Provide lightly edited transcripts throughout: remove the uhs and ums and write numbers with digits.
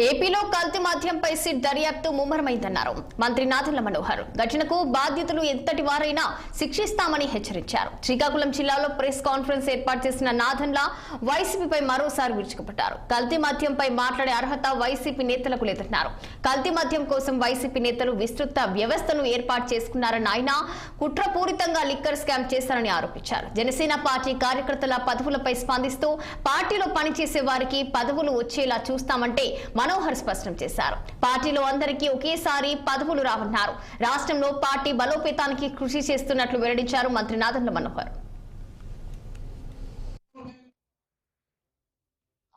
ఏపీలో కల్తీ మద్యంపై సిట్ దర్యాప్తు ముమ్మరమైందన్నారు మంత్రి నాదెండ్ల మనోహర్. ఘటనకు బాధ్యులు ఎంతటి వారైనా శిక్షిస్తామని హెచ్చరించారు. శ్రీకాకుళం జిల్లాలో ప్రెస్ కాన్ఫరెన్స్ ఏర్పాటు చేసిన నాదెండ్ల వైసీపీపై మరోసారి విరుచుకుపడ్డారు. కల్తీ మద్యంపై మాట్లాడే అర్హత వైసీపీ నేతలకు లేదన్నారు. కల్తీ మద్యం కోసం వైసీపీ నేతలు విస్తృత వ్యవస్థను ఏర్పాటు చేసుకున్నారన్న ఆయన కుట్రపూరితంగా లిక్కర్ స్కామ్ చేశారని ఆరోపించారు. జనసేన పార్టీ కార్యకర్తల పదవులపై స్పందిస్తూ పార్టీలో పనిచేసే వారికి పదవులు వచ్చేలా చూస్తామంటే మనోహర్ స్పష్టం చేశారు. పార్టీలో అందరికీ ఒకేసారి పదవులు రావన్నారు. రాష్ట్రంలో పార్టీ బలోపేతానికి కృషి చేస్తున్నట్లు వెల్లడించారు మంత్రి నాదెండ్ల మనోహర్.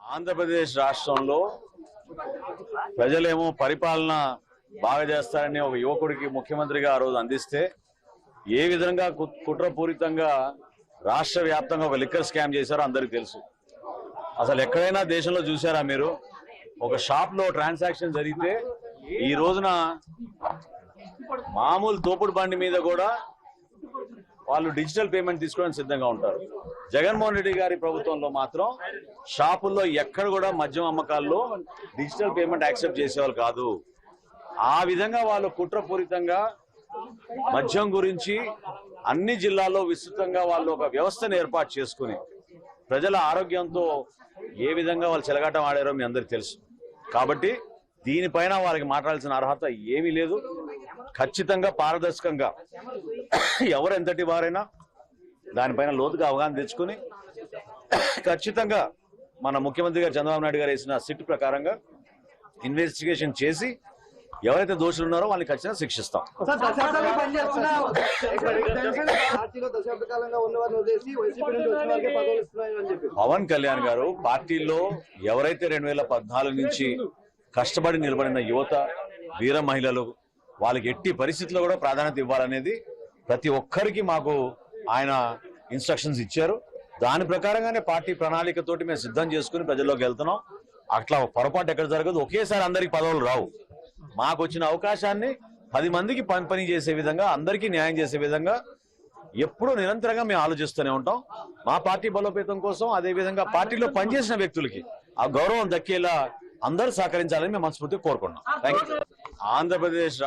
ఆంధ్రప్రదేశ్ రాష్ట్రంలో ప్రజలేమో పరిపాలన బాగా చేస్తారని ఒక యువకుడికి ముఖ్యమంత్రిగా ఆ రోజు అందిస్తే ఏ విధంగా కుట్రపూరితంగా రాష్ట్ర వ్యాప్తంగా ఒక లిక్కర్ స్కామ్ చేశారో అందరికీ తెలుసు. అసలు ఎక్కడైనా దేశంలో చూసారా మీరు? ఒక షాప్ లో ట్రాన్సాక్షన్ జరిగితే ఈ రోజున మామూలు తోపుడు బండి మీద కూడా వాళ్ళు డిజిటల్ పేమెంట్ తీసుకోవడానికి సిద్ధంగా ఉంటారు. జగన్మోహన్ రెడ్డి గారి ప్రభుత్వంలో మాత్రం షాపుల్లో ఎక్కడ కూడా మద్యం అమ్మకాల్లో డిజిటల్ పేమెంట్ యాక్సెప్ట్ చేసేవాళ్ళు కాదు. ఆ విధంగా వాళ్ళు కుట్రపూరితంగా మద్యం గురించి అన్ని జిల్లాల్లో విస్తృతంగా వాళ్ళు ఒక వ్యవస్థను ఏర్పాటు చేసుకుని ప్రజల ఆరోగ్యంతో ఏ విధంగా వాళ్ళు చెలగాటం ఆడారో మీ అందరికీ తెలుసు. కాబట్టి దీనిపైన వారికి మాట్లాడాల్సిన అర్హత ఏమీ లేదు. ఖచ్చితంగా పారదర్శకంగా ఎవరు ఎంతటి వారైనా దానిపైన లోతుగా అవగాహన తెచ్చుకుని ఖచ్చితంగా మన ముఖ్యమంత్రి గారు చంద్రబాబు నాయుడు గారు వేసిన సిట్ ప్రకారంగా ఇన్వెస్టిగేషన్ చేసి ఎవరైతే దోషులు ఉన్నారో వాళ్ళని ఖచ్చితంగా శిక్షిస్తాం. పవన్ కళ్యాణ్ గారు పార్టీలో ఎవరైతే 2014 నుంచి కష్టపడి నిలబడిన యువత, వీర మహిళలు వాళ్ళకి ఎట్టి పరిస్థితుల్లో కూడా ప్రాధాన్యత ఇవ్వాలనేది ప్రతి ఒక్కరికి మాకు ఆయన ఇన్స్ట్రక్షన్స్ ఇచ్చారు. దాని ప్రకారంగానే పార్టీ ప్రణాళికతోటి మేము సిద్ధం చేసుకుని ప్రజల్లోకి వెళ్తున్నాం. అట్లా పొరపాటు ఎక్కడ జరగదు. ఒకేసారి అందరికి పదవులు రావు. మాకు వచ్చిన అవకాశాన్ని 10 మందికి పని చేసే విధంగా, అందరికీ న్యాయం చేసే విధంగా ఎప్పుడూ నిరంతరంగా మేము ఆలోచిస్తూనే ఉంటాం. మా పార్టీ బలోపేతం కోసం, అదే విధంగా పార్టీలో పనిచేసిన వ్యక్తులకి ఆ గౌరవం దక్కేలా అందరూ సహకరించాలని మేము మనస్ఫూర్తిగా కోరుకుంటున్నాం. Thank you. ఆంధ్రప్రదేశ్